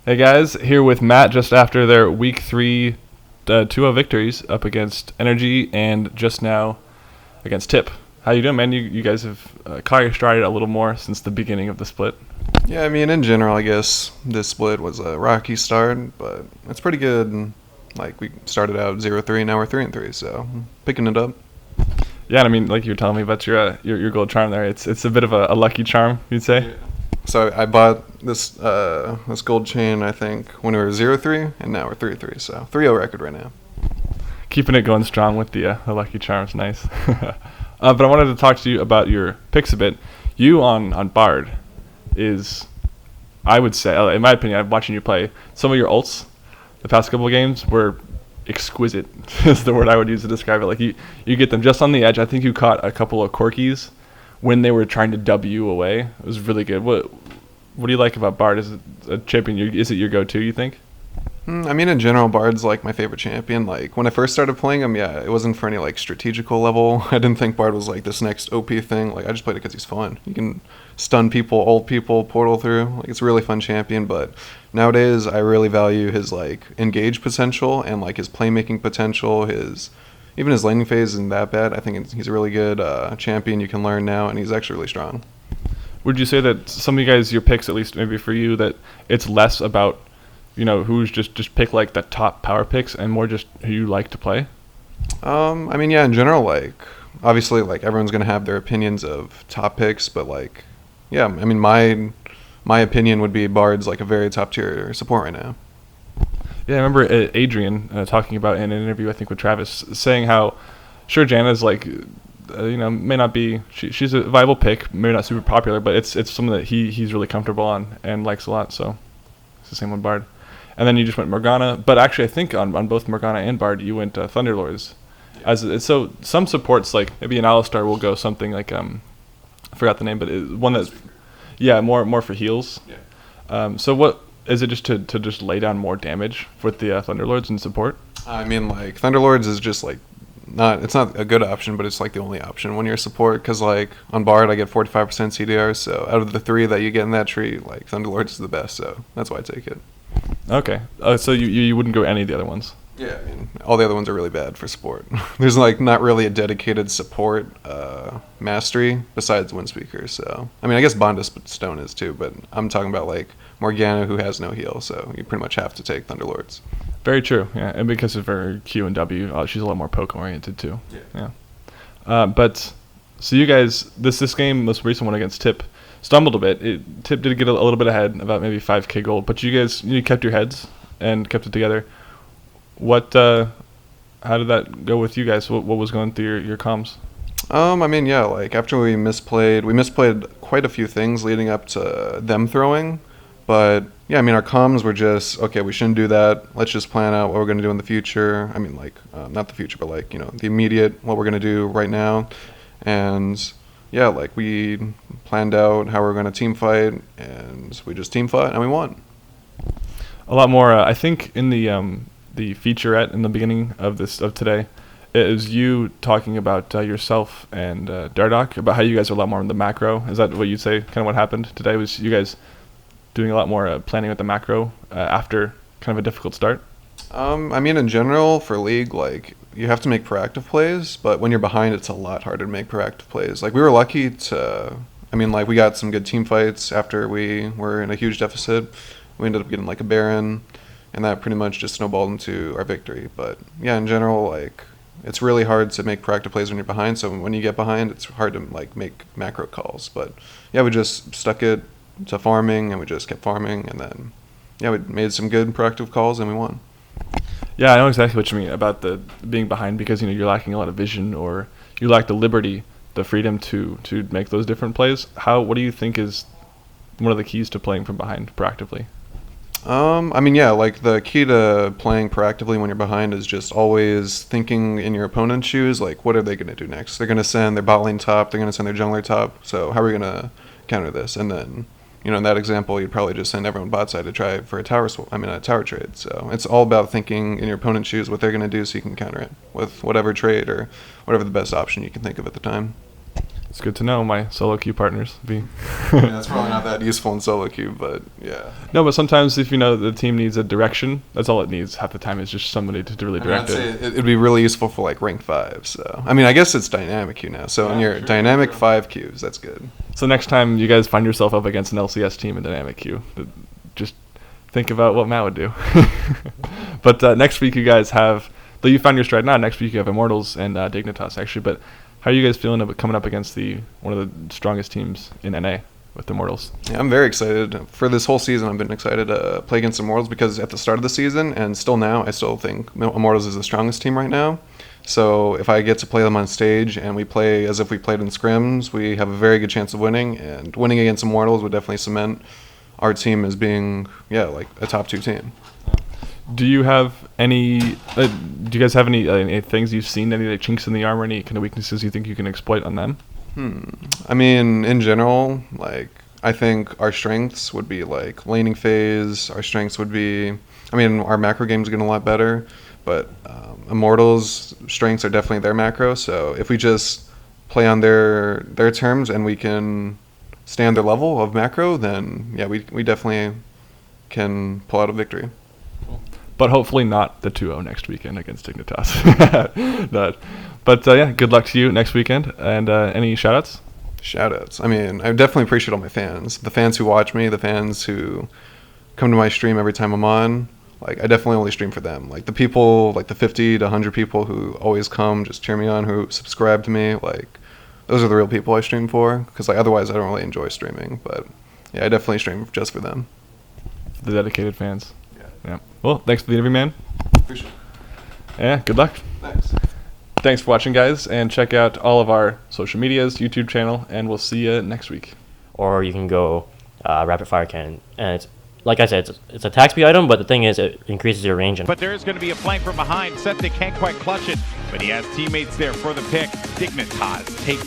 Hey guys, here with Matt just after their week 3 2-0 victories up against Energy and just now against Tip. How you doing, man? You guys have caught your stride a little more since the beginning of the split. Yeah, I mean, in general, I guess this split was a rocky start, but it's pretty good. Like, we started out 0-3, now we're 3-3, so picking it up. Yeah, and I mean, like you were telling me about your gold charm there. It's a bit of a lucky charm, you'd say. So I bought this gold chain, I think, when we were 0-3, and now we're 3-3, so 3-0 record right now. Keeping it going strong with the lucky charms, nice. But I wanted to talk to you about your picks a bit. You on Bard is, I would say, in my opinion, I'm watching you play. Some of your ults, the past couple of games, were exquisite. Is the word I would use to describe it. Like you get them just on the edge. I think you caught a couple of corkies when they were trying to W away. It was really good. What do you like about Bard? Is it a champion? Is it your go-to, you think? I mean, in general, Bard's like my favorite champion. Like, when I first started playing him, yeah, it wasn't for any like strategical level. I didn't think Bard was like this next OP thing. Like, I just played it because he's fun. You can stun people, ult people, portal through. Like, it's a really fun champion. But nowadays, I really value his like engage potential and like his playmaking potential. Even his laning phase isn't that bad. I think he's a really good champion you can learn now, and he's actually really strong. Would you say that some of you guys, your picks, at least maybe for you, that it's less about who's just pick like the top power picks and more just who you like to play? I mean, yeah, in general, like, obviously, like, everyone's going to have their opinions of top picks, but, like, yeah, I mean, my opinion would be Bard's, like, a very top-tier support right now. Yeah, I remember Adrian talking about in an interview, I think, with Travis, saying how, sure, Janna's, like, may not be, she's a viable pick, maybe not super popular, but it's something that he's really comfortable on and likes a lot, so it's the same with Bard. And then you just went Morgana, but actually I think on both Morgana and Bard you went Thunderlords. So some supports, like maybe an Alistar will go something like I forgot the name, but one that's more for heals. So what is it, just to just lay down more damage with the Thunderlords and support? I mean, like, Thunderlords is just, like, it's not a good option, but it's like the only option when you're a support, because like on Bard I get 45% CDR, so out of the 3 that you get in that tree, like Thunderlords is the best, so that's why I take it. Okay, so you wouldn't go any of the other ones? Yeah, I mean, all the other ones are really bad for support. There's like not really a dedicated support mastery besides Windspeaker, so I mean, I guess Bonda Stone is too, but I'm talking about like Morgana, who has no heal, so you pretty much have to take Thunderlords. Very true, yeah, and because of her Q and W, she's a lot more poke oriented too. Yeah. But so you guys, this game, most recent one against Tip, stumbled a bit. Tip did get a little bit ahead, about maybe 5k gold, but you guys, you kept your heads and kept it together. How did that go with you guys? What was going through your comms? I mean, yeah, like after we misplayed quite a few things leading up to them throwing, but yeah, I mean, our comms were just, okay, we shouldn't do that. Let's just plan out what we're going to do in the future. I mean, like, not the future, but like, the immediate, what we're going to do right now. And yeah, like, we planned out how we're going to team fight, and we just team fought, and we won. A lot more, I think, in the featurette in the beginning of today, it was you talking about yourself and Dardoch, about how you guys are a lot more in the macro. Is that what you'd say, kind of what happened today, was you guys doing a lot more planning with the macro after kind of a difficult start? I mean, in general, for League, like, you have to make proactive plays, but when you're behind, it's a lot harder to make proactive plays. Like, we were lucky we got some good team fights after we were in a huge deficit. We ended up getting, like, a Baron, and that pretty much just snowballed into our victory. But, yeah, in general, like, it's really hard to make proactive plays when you're behind, so when you get behind, it's hard to, like, make macro calls. But, yeah, we just stuck it to farming, and we just kept farming, and then, yeah, we made some good proactive calls, and we won. Yeah, I know exactly what you mean about the being behind, because you're lacking a lot of vision, or you lack the liberty, the freedom to make those different plays. What do you think is one of the keys to playing from behind proactively? I mean, yeah, like, the key to playing proactively when you're behind is just always thinking in your opponent's shoes, like, what are they going to do next? They're going to send their bot lane top, they're going to send their jungler top, so how are we going to counter this? And then, in that example, you'd probably just send everyone bot side to try for a tower trade. So it's all about thinking in your opponent's shoes what they're going to do so you can counter it with whatever trade or whatever the best option you can think of at the time. It's good to know my solo queue partners. Yeah, it's probably not that useful in solo queue, but yeah. No, but sometimes if you know the team needs a direction, that's all it needs. Half the time is just somebody to really direct I'd say it. it'd be really useful for like rank 5. So I mean, I guess it's dynamic queue now. So in your dynamic 5 queues, that's good. So next time you guys find yourself up against an LCS team in dynamic queue, just think about what Matt would do. But next week you guys have, though you found your stride now, next week you have Immortals and Dignitas actually. But how are you guys feeling about coming up against one of the strongest teams in NA with Immortals? Yeah, I'm very excited. For this whole season, I've been excited to play against Immortals because at the start of the season, and still now, I still think Immortals is the strongest team right now. So if I get to play them on stage and we play as if we played in scrims, we have a very good chance of winning. And winning against Immortals would definitely cement our team as being, like a top 2 team. Do you have any? Do you guys have any things you've seen? Any like, chinks in the armor? Any kind of weaknesses you think you can exploit on them? I mean, in general, like I think our strengths would be like laning phase. Our strengths would be, I mean, our macro game's getting a lot better, but Immortals' strengths are definitely their macro. So if we just play on their terms and we can stay on their level of macro, then yeah, we definitely can pull out a victory. But hopefully not the 2-0 next weekend against Dignitas. But yeah, good luck to you next weekend. And any shout-outs? Shout-outs. I mean, I definitely appreciate all my fans. The fans who watch me, the fans who come to my stream every time I'm on. Like, I definitely only stream for them. Like, the people, like the 50 to 100 people who always come, just cheer me on, who subscribe to me, like, those are the real people I stream for. Because, like, otherwise I don't really enjoy streaming. But, yeah, I definitely stream just for them. The dedicated fans. Yeah. Well, thanks for the interview, man. Appreciate it. Yeah, good luck. Thanks. Thanks for watching, guys, and check out all of our social medias, YouTube channel, and we'll see you next week. Or you can go rapid fire cannon, and it's like I said, it's a attack speed item, but the thing is, it increases your range. But there is going to be a flank from behind. Septic can't quite clutch it, but he has teammates there for the pick. Dignitas take